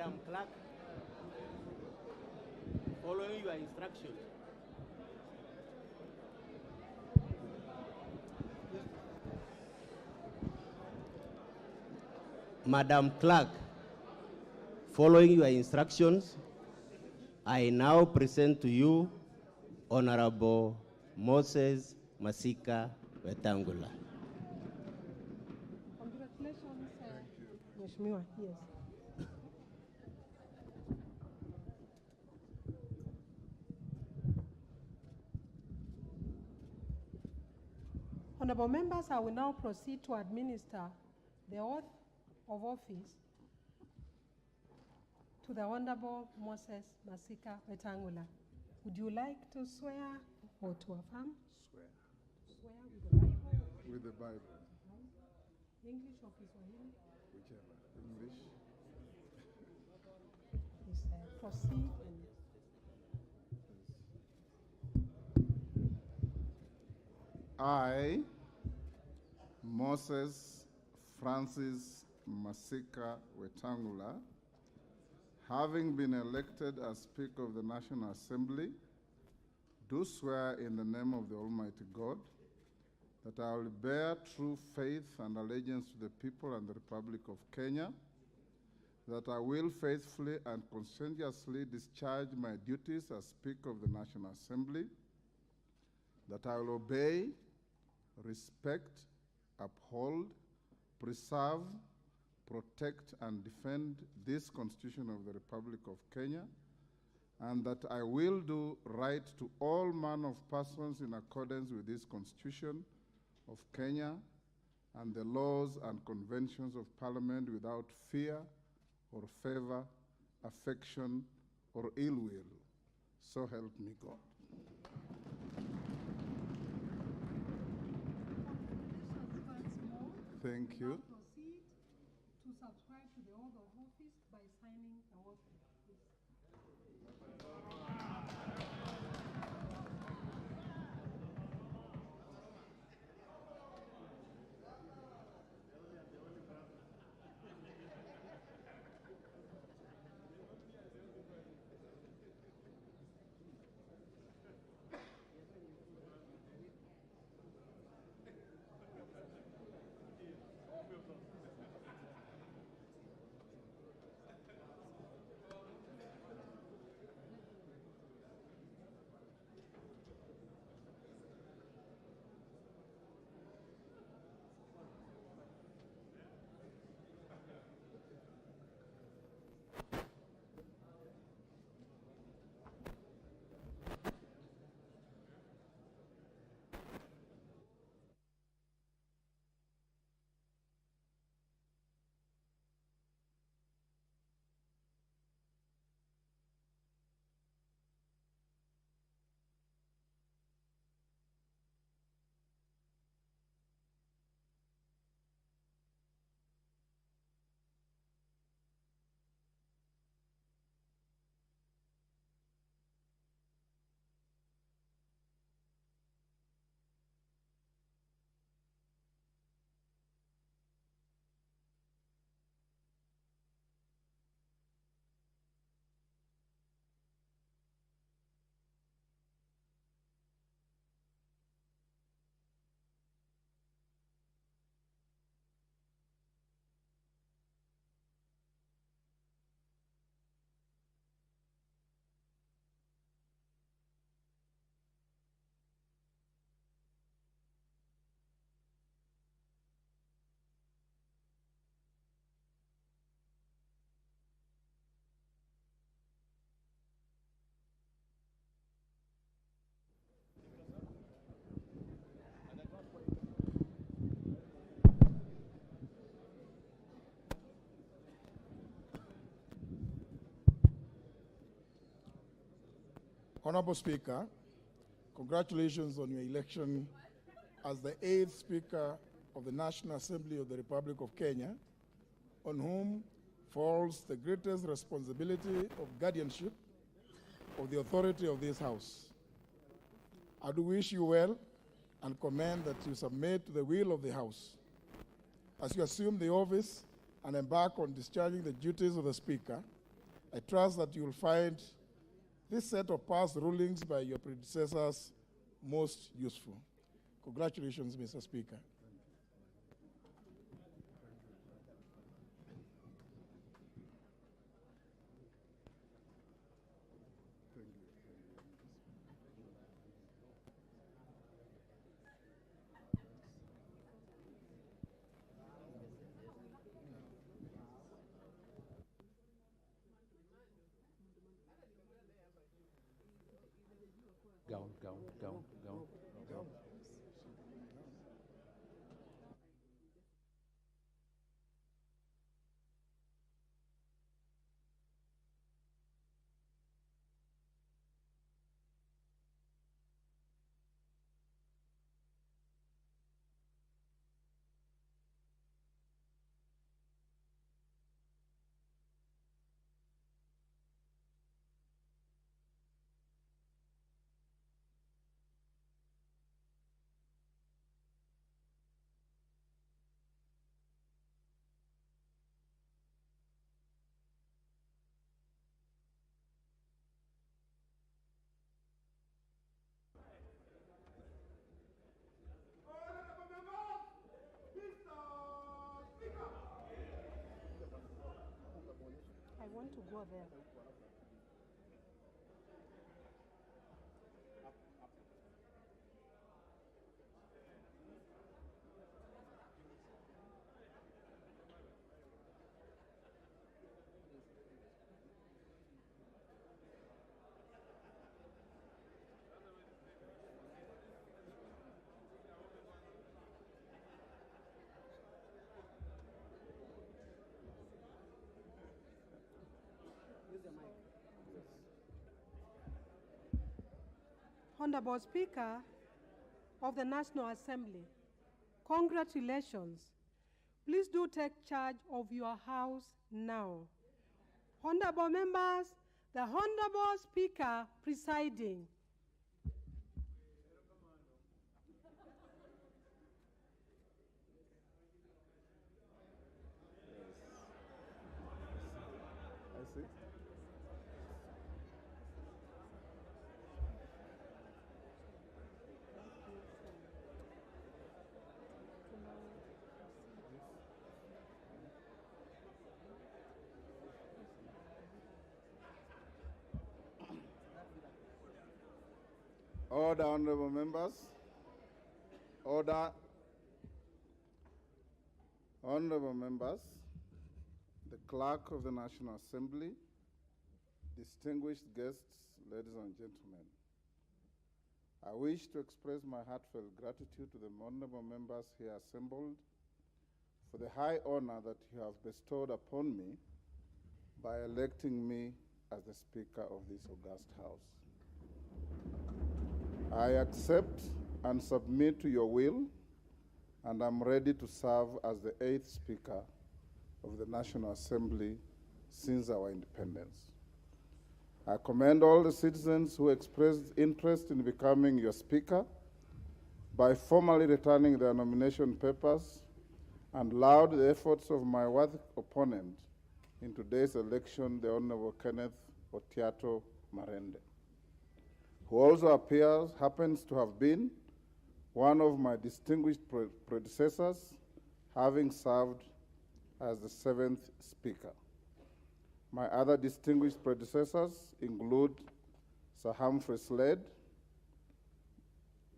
Madam Clerk, following your instructions. Madam Clerk, following your instructions, I now present to you Honorable Moses Masika Wetangula. Congratulations, Mheshimiwa. Yes. Honorable members, I will now proceed to administer the oath of office to the Honorable Moses Masika Wetangula. Would you like to swear or to affirm? Swear. Swear with the Bible? With the Bible. English or Kiswahili? Whichever. English. Yes, proceed. I, Moses Francis Masika Wetangula, having been elected as Speaker of the National Assembly, do swear in the name of the Almighty God that I will bear true faith and allegiance to the people and the Republic of Kenya, that I will faithfully and conscientiously discharge my duties as Speaker of the National Assembly, that I will obey, respect, uphold, preserve, protect, and defend this Constitution of the Republic of Kenya, and that I will do right to all manner of persons in accordance with this Constitution of Kenya and the laws and conventions of Parliament without fear or favor, affection, or ill will. So help me God. Thank you. Now proceed to subscribe to the oath of office by signing the oath. Honorable Speaker, congratulations on your election as the 8th Speaker of the National Assembly of the Republic of Kenya, on whom falls the greatest responsibility of guardianship of the authority of this House. I do wish you well and commend that you submit to the will of the House. As you assume the office and embark on discharging the duties of the Speaker, I trust that you will find this set of past rulings by your predecessors most useful. Congratulations, Mr. Speaker. Go. I want to go there. Honorable Speaker of the National Assembly, congratulations. Please do take charge of your house now. Honorable members, the Honorable Speaker presiding. I see. Order, honorable members. Order. Honorable members, the Clerk of the National Assembly, distinguished guests, ladies and gentlemen, I wish to express my heartfelt gratitude to the honorable members here assembled for the high honor that you have bestowed upon me by electing me as the Speaker of this august House. I accept and submit to your will, and I'm ready to serve as the 8th Speaker of the National Assembly since our independence. I commend all the citizens who expressed interest in becoming your Speaker by formally returning their nomination papers and laud the efforts of my worthy opponent in today's election, the Honorable Kenneth Otiato Marende, who also happens to have been one of my distinguished predecessors, having served as the 7th Speaker. My other distinguished predecessors include Sir Humphrey Slade,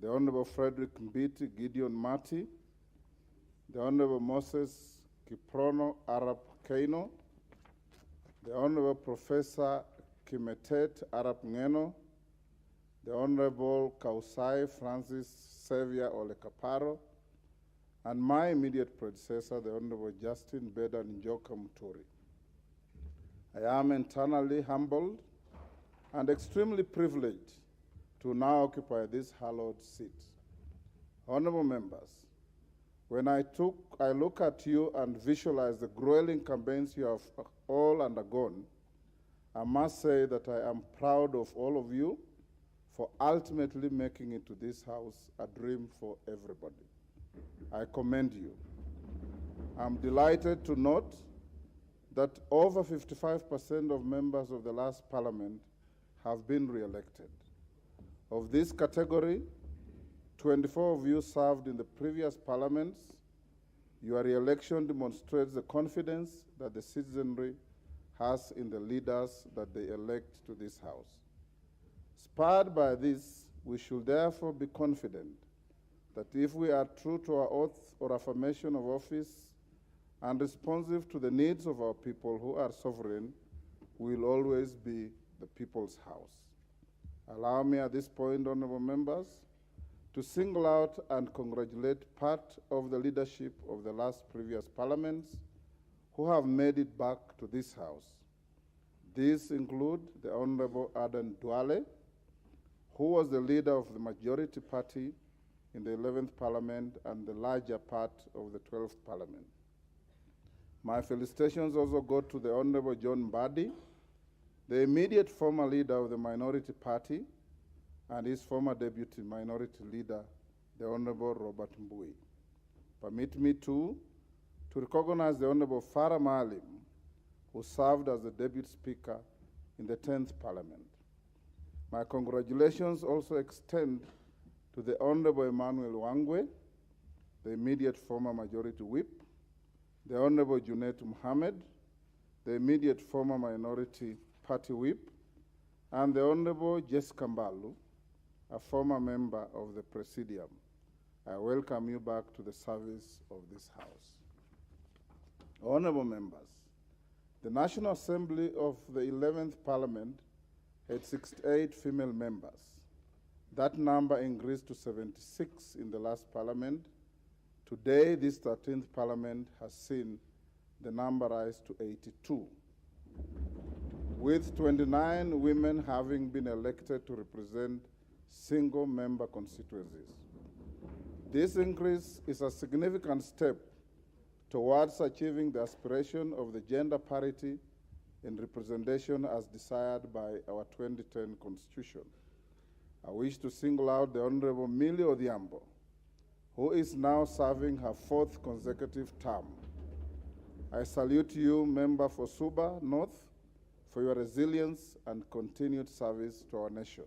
the Honorable Frederick Mbiti Gideon Mati, the Honorable Moses Kiprono Arap Keino, the Honorable Professor Kimetet Arap Ngeno, the Honorable Kausai Francis Xavier Olekaparo, and my immediate predecessor, the Honorable Justin Beda Njoka Muturi. I am eternally humbled and extremely privileged to now occupy this hallowed seat. Honorable members, when I look at you and visualize the grueling campaigns you have all undergone, I must say that I am proud of all of you for ultimately making it to this house a dream for everybody. I commend you. I'm delighted to note that over 55% of members of the last parliament have been re-elected. Of this category, 24 of you served in the previous parliaments. Your re-election demonstrates the confidence that the citizenry has in the leaders that they elect to this House. Spurred by this, we should therefore be confident that if we are true to our oath or affirmation of office and responsive to the needs of our people who are sovereign, we will always be the people's house. Allow me at this point, honorable members, to single out and congratulate part of the leadership of the last previous parliaments who have made it back to this House. These include the Honorable Aden Duale, who was the leader of the majority party in the 11th Parliament and the larger part of the 12th Parliament. My felicitations also go to the Honorable John Mbadi, the immediate former leader of the minority party, and his former deputy minority leader, the Honorable Robert Mbui. Permit me too to recognize the Honorable Farah Maalim, who served as the deputy speaker in the 10th Parliament. My congratulations also extend to the Honorable Emmanuel Wangwe, the immediate former majority whip, the Honorable Junet Mohammed, the immediate former minority party whip, and the Honorable Jessica Mbalu, a former member of the Presidium. I welcome you back to the service of this House. Honorable members, the National Assembly of the 11th Parliament had 68 female members. That number increased to 76 in the last Parliament. Today, this 13th Parliament has seen the number rise to 82, with 29 women having been elected to represent single-member constituencies. This increase is a significant step towards achieving the aspiration of the gender parity in representation as desired by our 2010 Constitution. I wish to single out the Honorable Millie Odhiambo, who is now serving her 4th consecutive term. I salute you, Member for Suba North, for your resilience and continued service to our nation.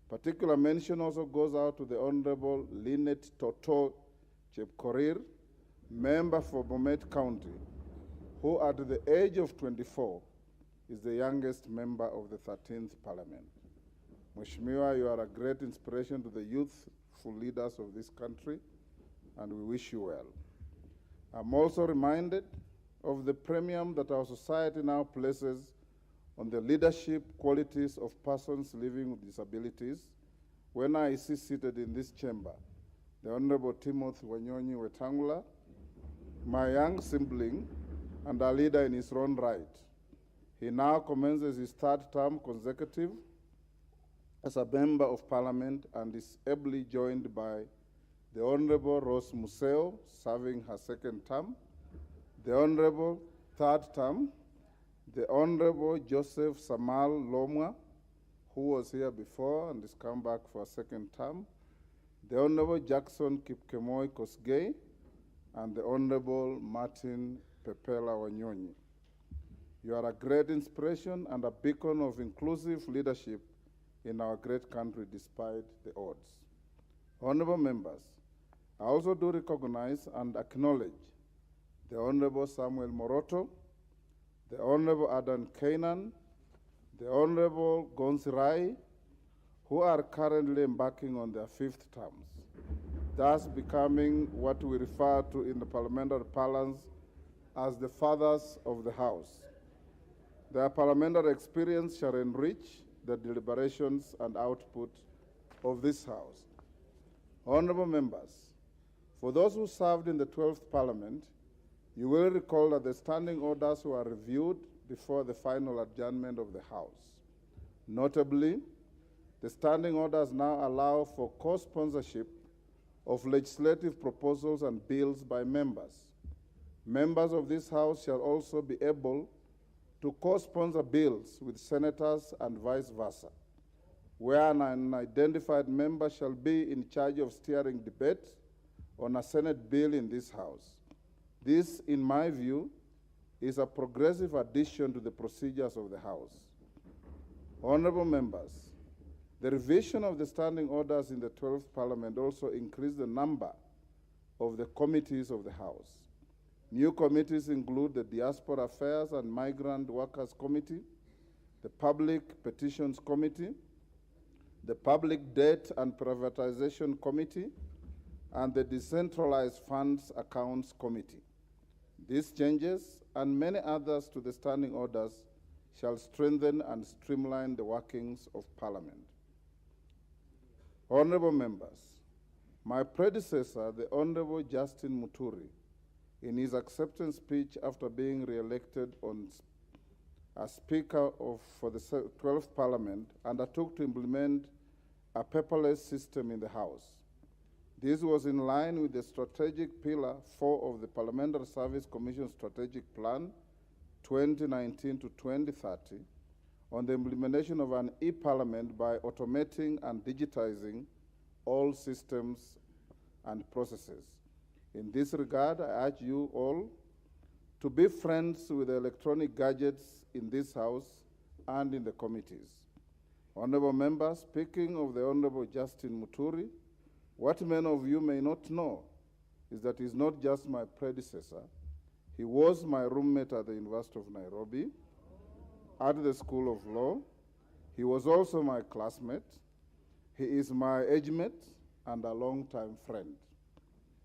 Particular mention also goes out to the Honorable Lynette Toto Chepkorir, member for Bomet County, who at the age of 24 is the youngest member of the 13th Parliament. Mheshimiwa, you are a great inspiration to the youthful leaders of this country, and we wish you well. I'm also reminded of the premium that our society now places on the leadership qualities of persons living with disabilities when I see seated in this chamber the Honorable Timothy Wanyonyi Wetangula, my young sibling and a leader in his own right. He now commences his 3rd term consecutive as a member of Parliament and is ably joined by the Honorable Rose Museo, serving her 2nd term, the Honorable 3rd term, the Honorable Joseph Samal Lomwa, who was here before and has come back for a 2nd term, the Honorable Jackson Kipkemoi Kosgei, and the Honorable Martin Pepela Wanyonyi. You are a great inspiration and a beacon of inclusive leadership in our great country despite the odds. Honorable members, I also do recognize and acknowledge the Honorable Samuel Moroto, the Honorable Adan Kainan, the Honorable Gonsirai, who are currently embarking on their 5th terms, thus becoming what we refer to in the parliamentary parlance as the fathers of the House. Their parliamentary experience shall enrich the deliberations and output of this House. Honorable members, for those who served in the 12th Parliament, you will recall that the standing orders were reviewed before the final adjournment of the House. Notably, the standing orders now allow for co-sponsorship of legislative proposals and bills by members. Members of this House shall also be able to co-sponsor bills with senators and vice versa, where an unidentified member shall be in charge of steering debate on a Senate bill in this House. This, in my view, is a progressive addition to the procedures of the House. Honorable members, the revision of the standing orders in the 12th Parliament also increased the number of the committees of the House. New committees include the Diaspora Affairs and Migrant Workers Committee, the Public Petitions Committee, the Public Debt and Privatization Committee, and the Decentralized Funds Accounts Committee. These changes and many others to the standing orders shall strengthen and streamline the workings of Parliament. Honorable members, my predecessor, the Honorable Justin Muturi, in his acceptance speech after being re-elected as Speaker for the 12th Parliament, undertook to implement a paperless system in the House. This was in line with the strategic pillar 4 of the Parliamentary Service Commission Strategic Plan 2019 to 2030 on the implementation of an e-Parliament by automating and digitizing all systems and processes. In this regard, I urge you all to be friends with the electronic gadgets in this House and in the committees. Honorable members, speaking of the Honorable Justin Muturi, what many of you may not know is that he's not just my predecessor. He was my roommate at the University of Nairobi, at the School of Law. He was also my classmate. He is my age mate and a longtime friend.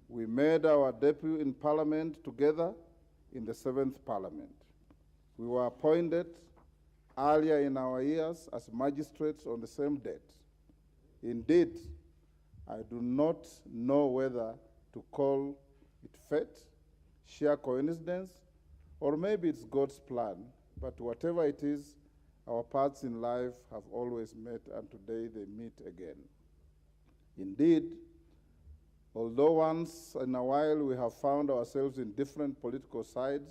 We made our debut in Parliament together in the 7th Parliament. We were appointed earlier in our years as magistrates on the same date. Indeed, I do not know whether to call it fate, sheer coincidence, or maybe it's God's plan, but whatever it is, our paths in life have always met, and today they meet again. Indeed, although once in a while we have found ourselves in different political sides,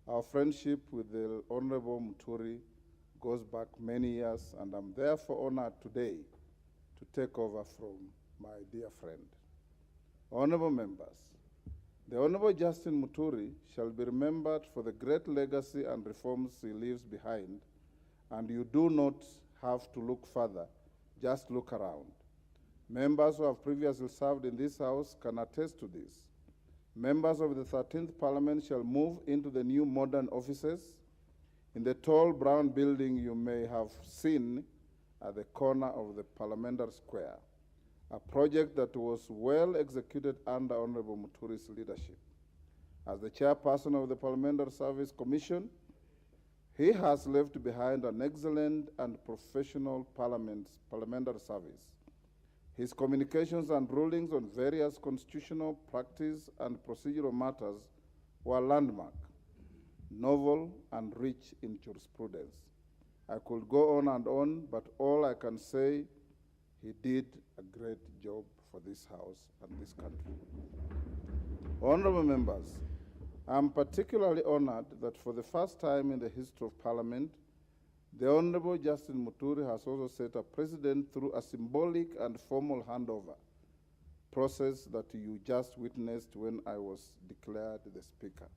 our friendship with the Honorable Muturi goes back many years, and I'm therefore honored today to take over from my dear friend. Honorable members, the Honorable Justin Muturi shall be remembered for the great legacy and reforms he leaves behind, and you do not have to look further, just look around. Members who have previously served in this House can attest to this. Members of the 13th Parliament shall move into the new modern offices in the tall brown building you may have seen at the corner of the Parliamentary Square, a project that was well executed under Honorable Muturi's leadership. As the chairperson of the Parliamentary Service Commission, he has left behind an excellent and professional parliamentary service. His communications and rulings on various constitutional, practice, and procedural matters were landmark, novel, and rich in jurisprudence. I could go on, but all I can say, he did a great job for this House and this country. Honorable members, I am particularly honored that for the first time in the history of Parliament, the Honorable Justin Muturi has also set a precedent through a symbolic and formal handover process that you just witnessed when I was declared the Speaker.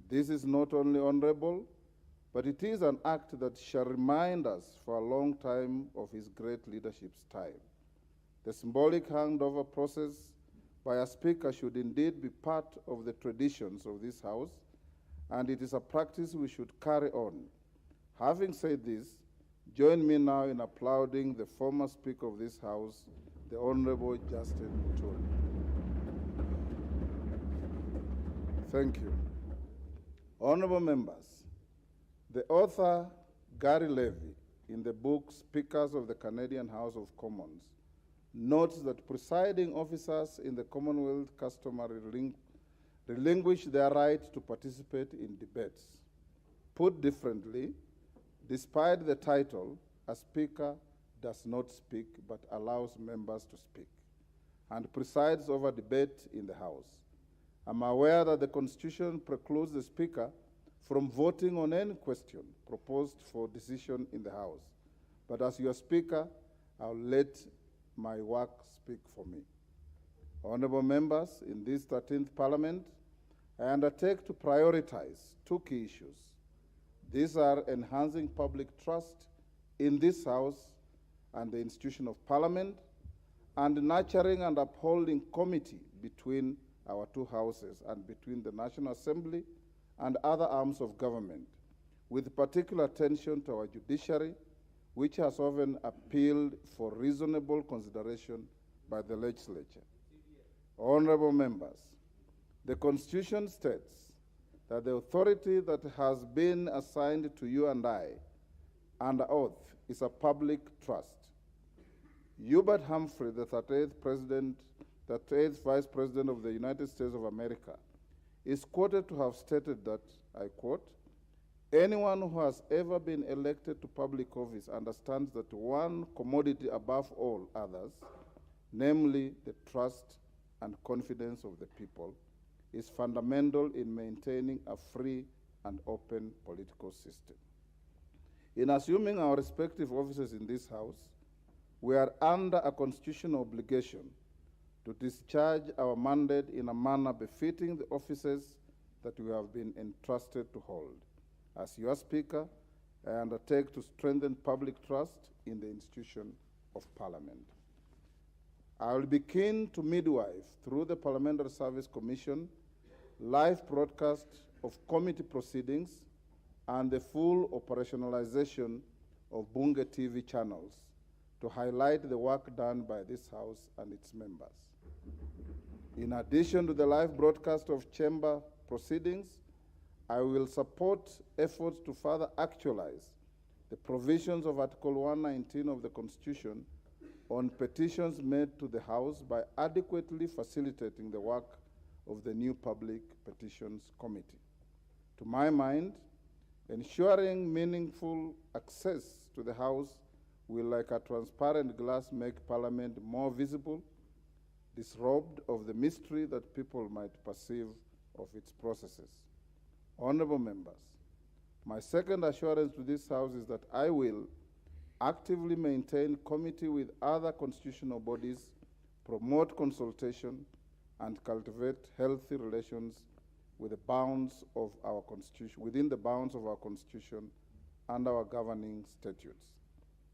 This is not only honorable, but it is an act that shall remind us for a long time of his great leadership style. The symbolic handover process by a Speaker should indeed be part of the traditions of this House, and it is a practice we should carry on. Having said this, join me now in applauding the former Speaker of this House, the Honorable Justin Muturi. Thank you. Honorable members, the author Gary Levy, in the book Speakers of the Canadian House of Commons, notes that presiding officers in the Commonwealth customary relinquish their right to participate in debates. Put differently, despite the title, a speaker does not speak but allows members to speak and presides over debate in the House. I'm aware that the Constitution precludes the Speaker from voting on any question proposed for decision in the House. But as your Speaker, I'll let my work speak for me. Honorable members, in this 13th Parliament, I undertake to prioritize two key issues. These are enhancing public trust in this House and the institution of Parliament, and nurturing and upholding comity between our two houses and between the National Assembly and other arms of government, with particular attention to our judiciary, which has often appealed for reasonable consideration by the legislature. Honorable members, the Constitution states that the authority that has been assigned to you and I under oath is a public trust. Hubert Humphrey, the 38th Vice President of the United States of America, is quoted to have stated that, I quote, "Anyone who has ever been elected to public office understands that one commodity above all others, namely the trust and confidence of the people, is fundamental in maintaining a free and open political system." In assuming our respective offices in this House, we are under a constitutional obligation to discharge our mandate in a manner befitting the offices that we have been entrusted to hold. As your Speaker, I undertake to strengthen public trust in the institution of Parliament. I will be keen to midwife, through the Parliamentary Service Commission, live broadcast of committee proceedings and the full operationalization of Bunge TV channels to highlight the work done by this House and its members. In addition to the live broadcast of chamber proceedings, I will support efforts to further actualize the provisions of Article 119 of the Constitution on petitions made to the House by adequately facilitating the work of the new Public Petitions Committee. To my mind, ensuring meaningful access to the House will, like a transparent glass, make Parliament more visible, disrobed of the mystery that people might perceive of its processes. Honorable members, my second assurance to this House is that I will actively maintain committee with other constitutional bodies, promote consultation, and cultivate healthy relations with the bounds of our Constitution, within the bounds of our Constitution and our governing statutes.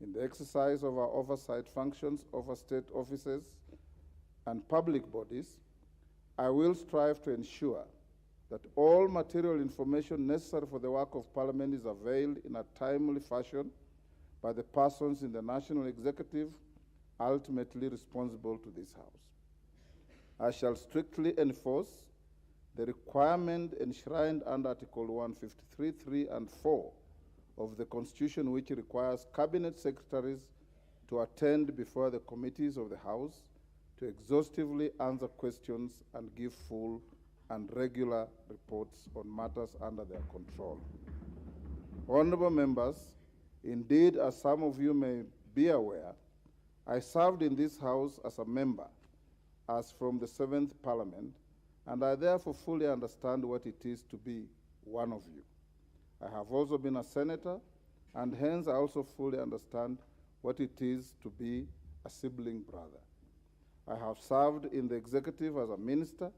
In the exercise of our oversight functions over state offices and public bodies, I will strive to ensure that all material information necessary for the work of Parliament is availed in a timely fashion by the persons in the National Executive ultimately responsible to this House. I shall strictly enforce the requirement enshrined under Article 153, 3, and 4 of the Constitution, which requires Cabinet Secretaries to attend before the committees of the House to exhaustively answer questions and give full and regular reports on matters under their control. Honorable members, indeed, as some of you may be aware, I served in this House as a member as from the 7th Parliament, and I therefore fully understand what it is to be one of you. I have also been a senator, and hence I also fully understand what it is to be a sibling brother. I have served in the executive as a minister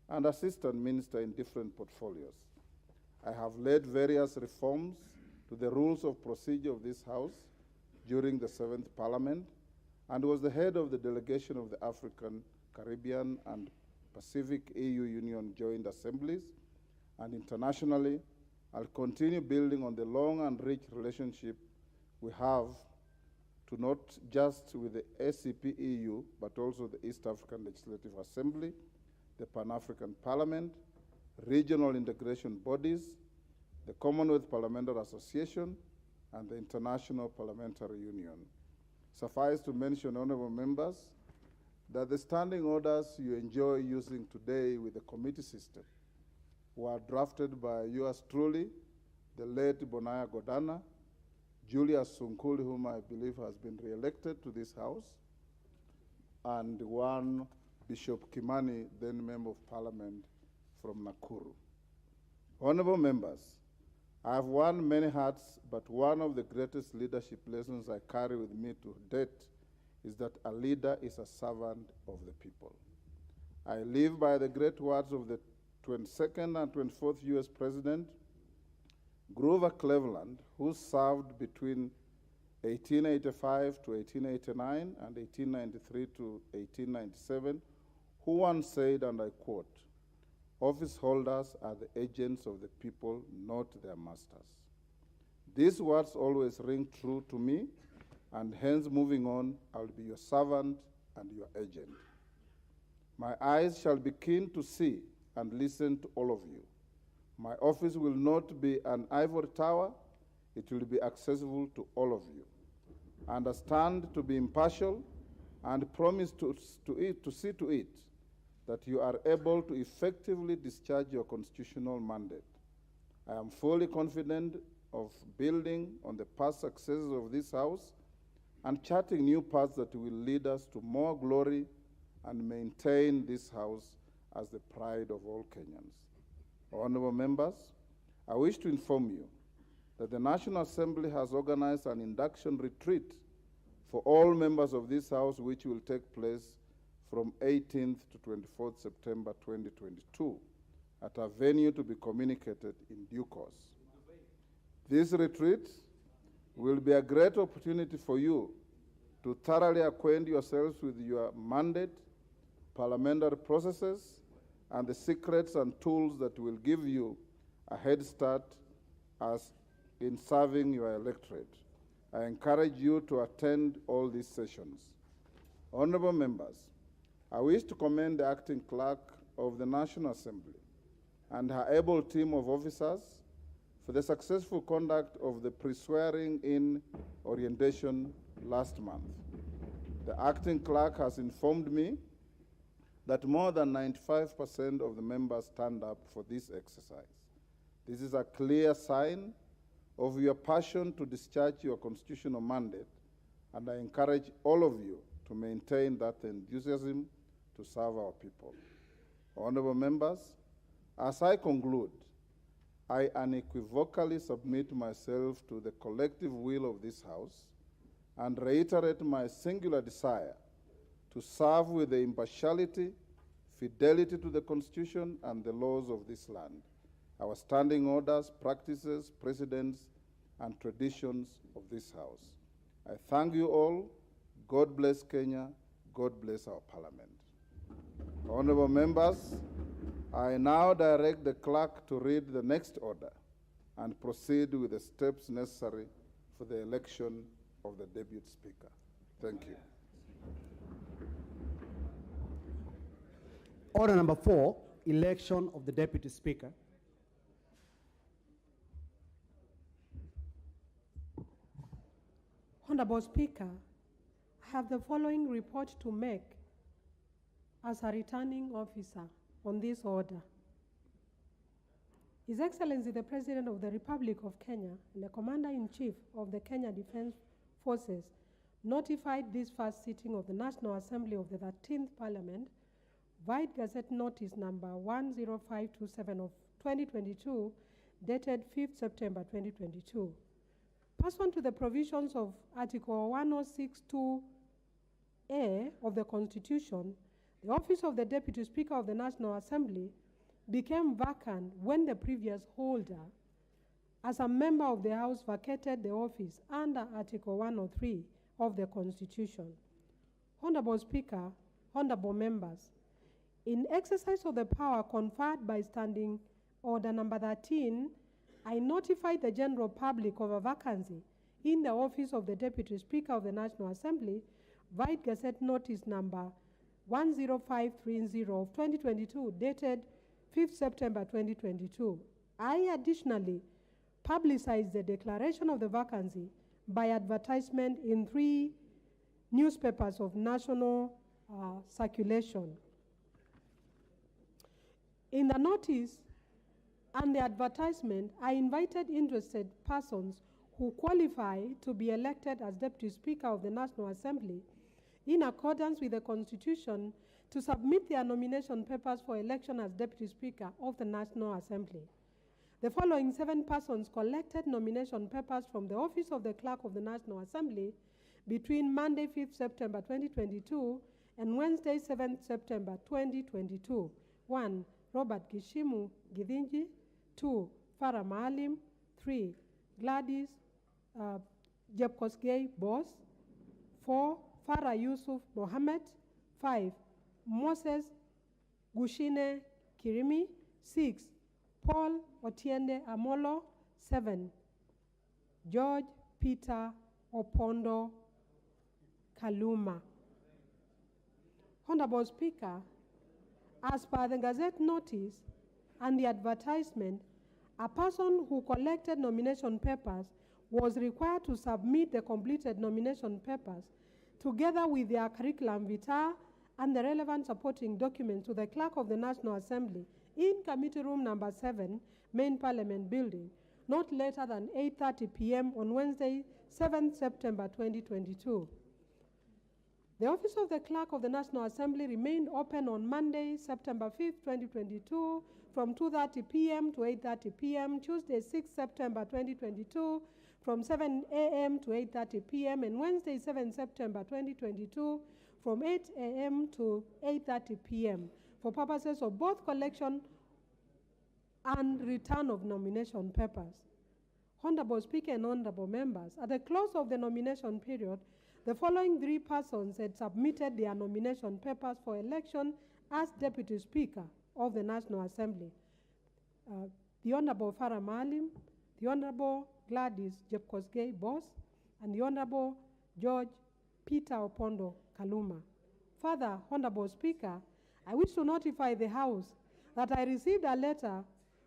and assistant minister in different portfolios. I have led various reforms to the rules of procedure of this House during the 7th Parliament, and was the head of the delegation of the African, Caribbean, and Pacific EU Union Joint Assemblies, and internationally, I'll continue building on the long and rich relationship we have to not just with the SCP EU, but also the East African Legislative Assembly, the Pan-African Parliament, regional integration bodies, the Commonwealth Parliamentary Association, and the International Parliamentary Union. Suffice to mention, honorable members, that the standing orders you enjoy using today with the committee system were drafted by yours truly, the late Bonaya Godana, Julius Sunkuli, whom I believe has been re-elected to this House, and one Bishop Kimani, then Member of Parliament from Nakuru. Honorable members, I have worn many hats, but one of the greatest leadership lessons I carry with me to date is that a leader is a servant of the people. I live by the great words of the 22nd and 24th U.S. President Grover Cleveland, who served between 1885 to 1889 and 1893 to 1897, who once said, and I quote, "Office holders are the agents of the people, not their masters." These words always ring true to me, and hence moving on, I will be your servant and your agent. My eyes shall be keen to see and listen to all of you. My office will not be an ivory tower, it will be accessible to all of you. Understand to be impartial and promise to see to it that you are able to effectively discharge your constitutional mandate. I am fully confident of building on the past successes of this House and charting new paths that will lead us to more glory and maintain this House as the pride of all Kenyans. Honorable members, I wish to inform you that the National Assembly has organized an induction retreat for all members of this House, which will take place from 18th to 24th September 2022 at a venue to be communicated in due course. This retreat will be a great opportunity for you to thoroughly acquaint yourselves with your mandate, parliamentary processes, and the secrets and tools that will give you a head start as in serving your electorate. I encourage you to attend all these sessions. Honorable members, I wish to commend the acting clerk of the National Assembly and her able team of officers for the successful conduct of the pre-swearing-in orientation last month. The acting clerk has informed me that more than 95% of the members turned up for this exercise. This is a clear sign of your passion to discharge your constitutional mandate, and I encourage all of you to maintain that enthusiasm to serve our people. Honorable members, as I conclude, I unequivocally submit myself to the collective will of this House and reiterate my singular desire to serve with the impartiality, fidelity to the Constitution and the laws of this land, our standing orders, practices, precedents, and traditions of this House. I thank you all. God bless Kenya. God bless our Parliament. Honorable members, I now direct the clerk to read the next order and proceed with the steps necessary for the election of the Deputy Speaker. Thank you. Order number 4, election of the Deputy Speaker. Honorable Speaker, I have the following report to make as a returning officer on this order. His Excellency the President of the Republic of Kenya and the Commander-in-Chief of the Kenya Defense Forces notified this first sitting of the National Assembly of the 13th Parliament, Vide Gazette Notice number 10527 of 2022, dated 5th September 2022. Pursuant to the provisions of Article 1062A of the Constitution, the office of the Deputy Speaker of the National Assembly became vacant when the previous holder, as a member of the House, vacated the office under Article 103 of the Constitution. Honorable Speaker, honorable members, in exercise of the power conferred by Standing Order number 13, I notified the general public of a vacancy in the office of the Deputy Speaker of the National Assembly, Vide Gazette Notice number 10530 of 2022, dated 5th September 2022. I additionally publicized the declaration of the vacancy by advertisement in 3 newspapers of national circulation. In the notice and the advertisement, I invited interested persons who qualify to be elected as Deputy Speaker of the National Assembly in accordance with the Constitution to submit their nomination papers for election as Deputy Speaker of the National Assembly. The following 7 persons collected nomination papers from the office of the Clerk of the National Assembly between Monday 5th September 2022 and Wednesday 7th September 2022. 1. Robert Gishimu Githinji. 2, Farah Maalim. 3, Gladys Jepkosgei Boss. 4, Farah Yusuf Mohammed. 5, Moses Gushine Kirimi. 6, Paul Otiende Amolo. 7, George Peter Opondo Kaluma. Honorable Speaker, as per the Gazette notice and the advertisement, a person who collected nomination papers was required to submit the completed nomination papers together with their curriculum vitae and the relevant supporting documents to the Clerk of the National Assembly in Committee Room Number 7, Main Parliament Building, not later than 8:30 p.m. on Wednesday, 7th September 2022. The office of the Clerk of the National Assembly remained open on Monday, September 5th, 2022, from 2:30 p.m. to 8:30 p.m., Tuesday, 6th September 2022, from 7 a.m. to 8:30 p.m., and Wednesday, 7th September 2022, from 8 a.m. to 8:30 p.m., for purposes of both collection and return of nomination papers. Honorable Speaker and honorable members, at the close of the nomination period, the following 3 persons had submitted their nomination papers for election as Deputy Speaker of the National Assembly. The Honorable Farah Maalim, the Honorable Gladys Jepkosgei Boss, and the Honorable George Peter Opondo Kaluma. Further, Honorable Speaker, I wish to notify the House that I received a letter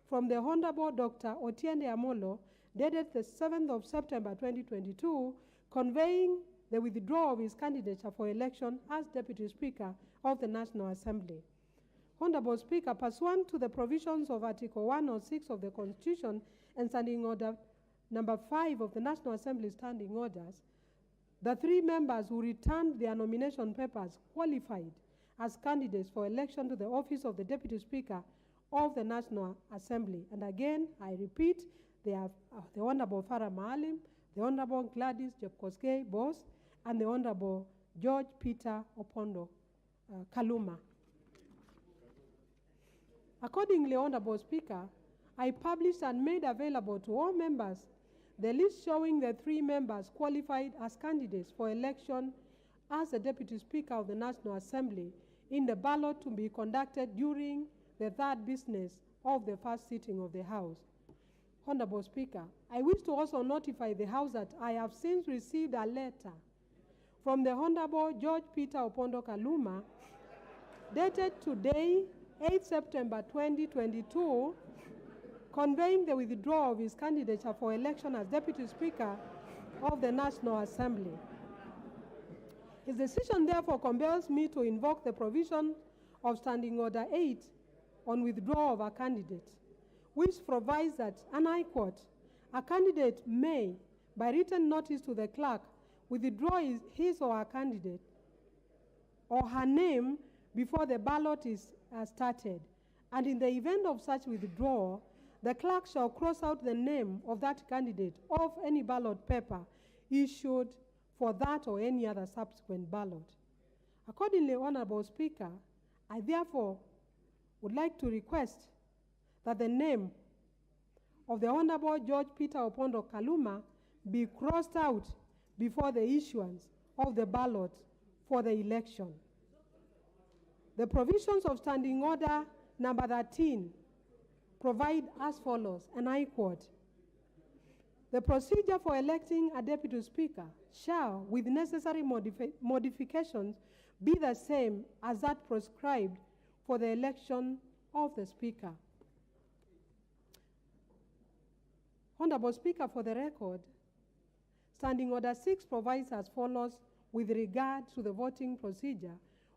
from the Honorable Dr. Otiende Amolo, dated the 7th of September 2022, conveying the withdrawal of his candidature for election as Deputy Speaker of the National Assembly. Honorable Speaker, pursuant to the provisions of Article 106 of the Constitution and Standing Order Number 5 of the National Assembly Standing Orders, the 3 members who returned their nomination papers qualified as candidates for election to the office of the Deputy Speaker of the National Assembly. And again, I repeat, they are the Honorable Farah Maalim, the Honorable Gladys Jepkosgei Boss, and the Honorable George Peter Opondo Kaluma. Accordingly, Honorable Speaker, I published and made available to all members the list showing the 3 members qualified as candidates for election as the Deputy Speaker of the National Assembly in the ballot to be conducted during the 3rd business of the 1st sitting of the House. Honorable Speaker, I wish to also notify the House that I have since received a letter from the Honorable George Peter Opondo Kaluma, dated today, 8 September 2022, conveying the withdrawal of his candidature for election as Deputy Speaker of the National Assembly. His decision therefore compels me to invoke the provision of Standing Order 8 on withdrawal of a candidate, which provides that, and I quote, a candidate may, by written notice to the clerk, withdraw his or her candidate or her name before the ballot is started, and in the event of such withdrawal, the clerk shall cross out the name of that candidate off any ballot paper issued for that or any other subsequent ballot. Accordingly, Honorable Speaker, I therefore would like to request that the name of the Honorable George Peter Opondo Kaluma be crossed out before the issuance of the ballot for the election. The provisions of Standing Order Number 13 provide as follows, and I quote, the procedure for electing a Deputy Speaker shall, with necessary modifications, be the same as that prescribed for the election of the Speaker. Honorable Speaker, for the record, Standing Order 6 provides as follows with regard to the voting procedure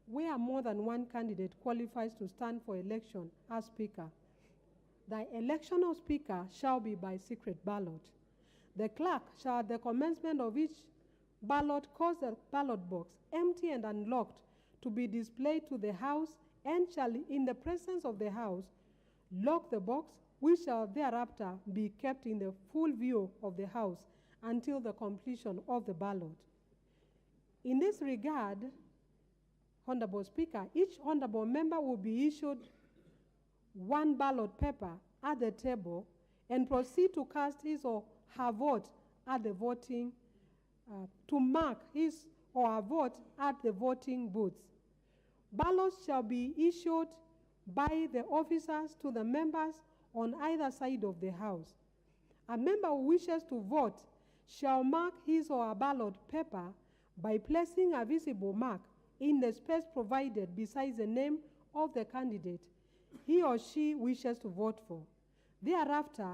where more than one candidate qualifies to stand for election as Speaker. The election of Speaker shall be by secret ballot. The clerk shall at the commencement of each ballot cause the ballot box empty and unlocked to be displayed to the House, and shall, in the presence of the House, lock the box, which shall thereafter be kept in the full view of the House until the completion of the ballot. In this regard, Honorable Speaker, each honorable member will be issued one ballot paper at the table and proceed to cast his or her vote at the voting, to mark his or her vote at the voting booths. Ballots shall be issued by the officers to the members on either side of the house. A member who wishes to vote shall mark his or her ballot paper by placing a visible mark in the space provided beside the name of the candidate he or she wishes to vote for. Thereafter,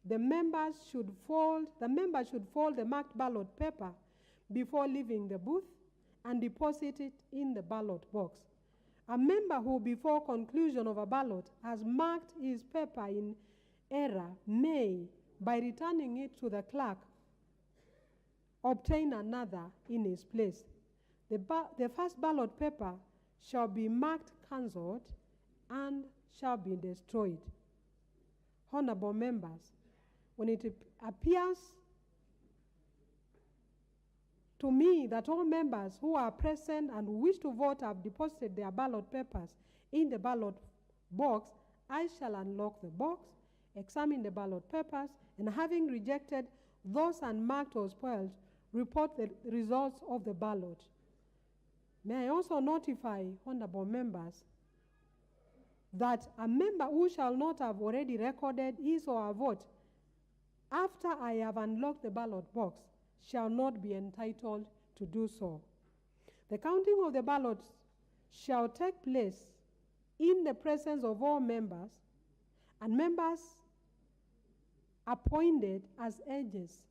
the member should fold the marked ballot paper before leaving the booth and deposit it in the ballot box. A member who, before conclusion of a ballot, has marked his paper in error may, by returning it to the clerk, obtain another in his place. The first ballot paper shall be marked cancelled and shall be destroyed. Honorable members, when it appears to me that all members who are present and who wish to vote have deposited their ballot papers in the ballot box, I shall unlock the box, examine the ballot papers, and having rejected those unmarked or spoiled, report the results of the ballot. May I also notify honorable members that a member who shall not have already recorded his or her vote after I have unlocked the ballot box shall not be entitled to do so. The counting of the ballots shall take place in the presence of all members and members appointed as agents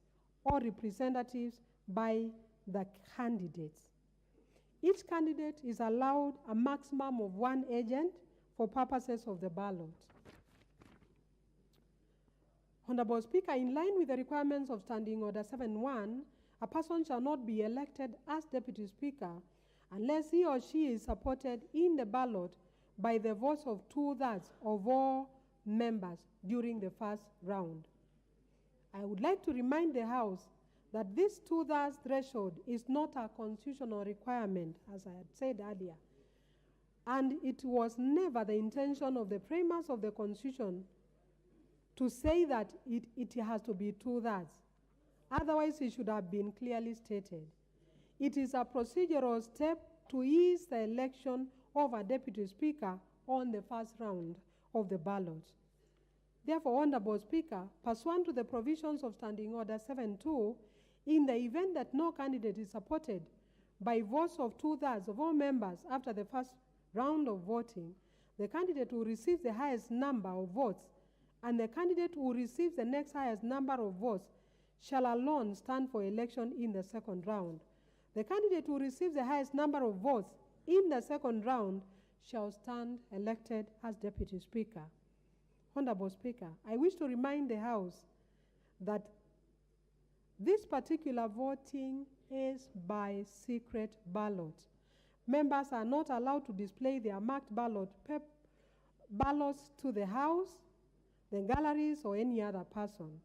or representatives by the candidates. Each candidate is allowed a maximum of one agent for purposes of the ballot. Honorable Speaker, in line with the requirements of Standing Order 7.1, a person shall not be elected as Deputy Speaker unless he or she is supported in the ballot by the votes of 2/3 of all members during the first round. I would like to remind the House that this 2/3 threshold is not a constitutional requirement, as I had said earlier, and it was never the intention of the framers of the Constitution to say that it has to be 2/3. Otherwise, it should have been clearly stated. It is a procedural step to ease the election of a Deputy Speaker on the first round of the ballot. Therefore, Honorable Speaker, pursuant to the provisions of Standing Order 7.2, in the event that no candidate is supported by votes of 2/3 of all members after the first round of voting, the candidate who receives the highest number of votes and the candidate who receives the next highest number of votes shall alone stand for election in the second round. The candidate who receives the highest number of votes in the second round shall stand elected as Deputy Speaker. Honorable Speaker, I wish to remind the House that this particular voting is by secret ballot. Members are not allowed to display their marked ballots to the House, the galleries, or any other person.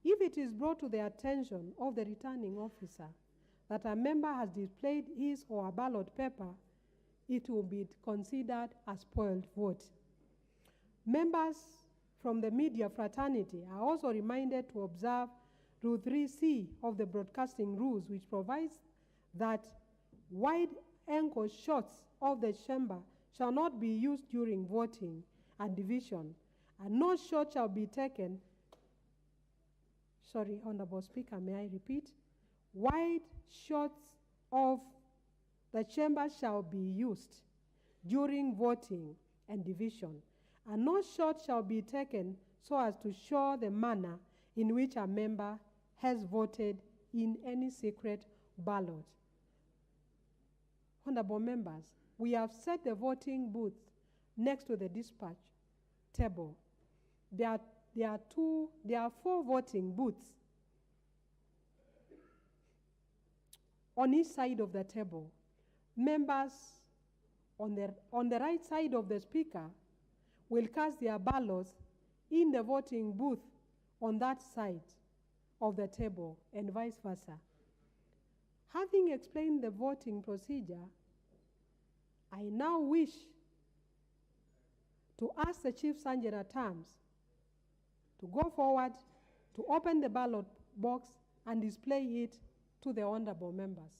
If it is brought to the attention of the returning officer that a member has displayed his or her ballot paper, it will be considered a spoiled vote. Members from the media fraternity are also reminded to observe Rule 3C of the broadcasting rules, which provides that wide-angle shots of the chamber shall not be used during voting and division, and no shot shall be taken. Sorry, Honorable Speaker, may I repeat? Wide shots of the chamber shall be used during voting and division, and no shot shall be taken so as to show the manner in which a member has voted in any secret ballot. Honorable members, we have set the voting booth next to the dispatch table. There are 4 voting booths on each side of the table. Members on the right side of the speaker will cast their ballots in the voting booth on that side of the table, and vice versa. Having explained the voting procedure, I now wish to ask the Chief Sergeant at Arms to go forward to open the ballot box and display it to the honorable members.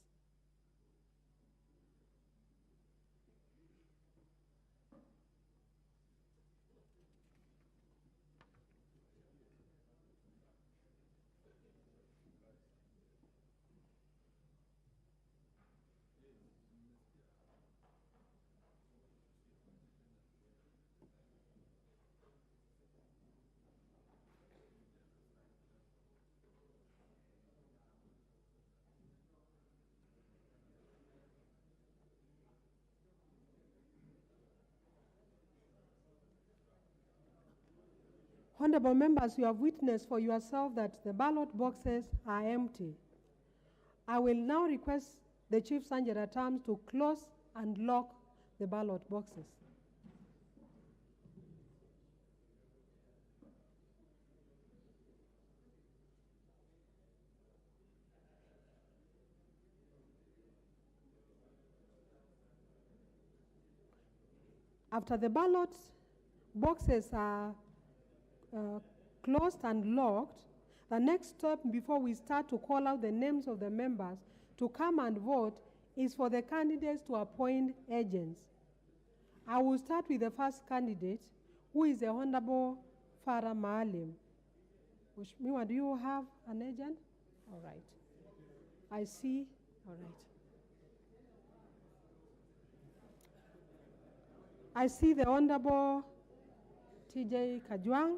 Honorable members, you have witnessed for yourself that the ballot boxes are empty. I will now request the Chief Sergeant at Arms to close and lock the ballot boxes. After the ballot boxes are closed and locked, the next step before we start to call out the names of the members to come and vote is for the candidates to appoint agents. I will start with the first candidate, who is the Honorable Farah Maalim. Mheshimiwa, do you have an agent? All right. I see. All right. I see the Honorable TJ Kajwang.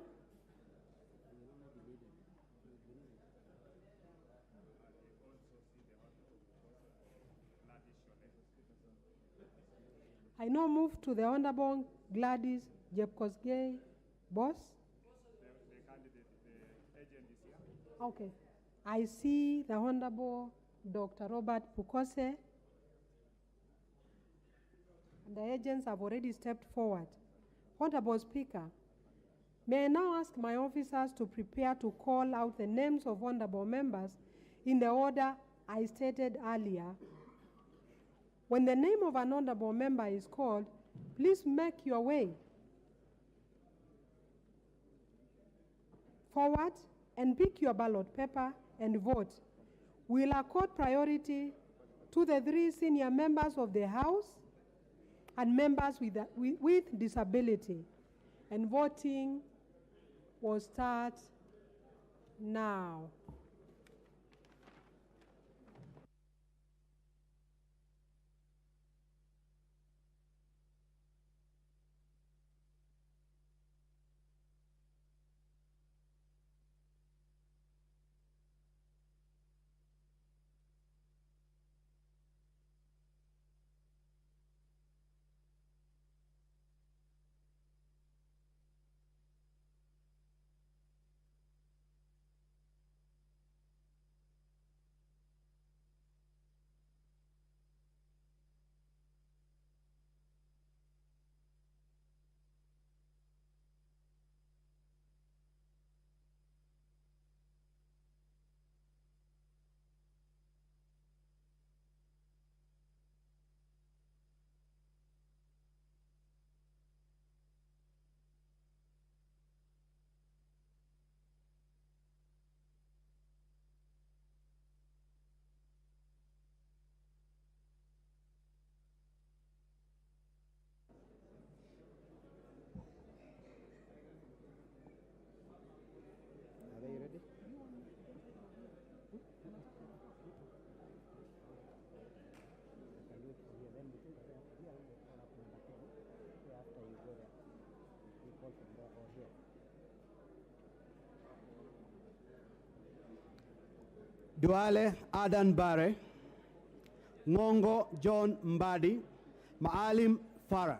I now move to the Honorable Gladys Jepkosgei Boss. The candidate, the agent is here. Okay. I see the Honorable Dr. Robert Pukose. And the agents have already stepped forward. Honorable Speaker, may I now ask my officers to prepare to call out the names of honorable members in the order I stated earlier. When the name of an honorable member is called, please make your way forward and pick your ballot paper and vote. We'll accord priority to the 3 senior members of the House and members with disability. And voting will start now. Duale Adan Bare, Ngongo John Mbadi, Maalim Farah.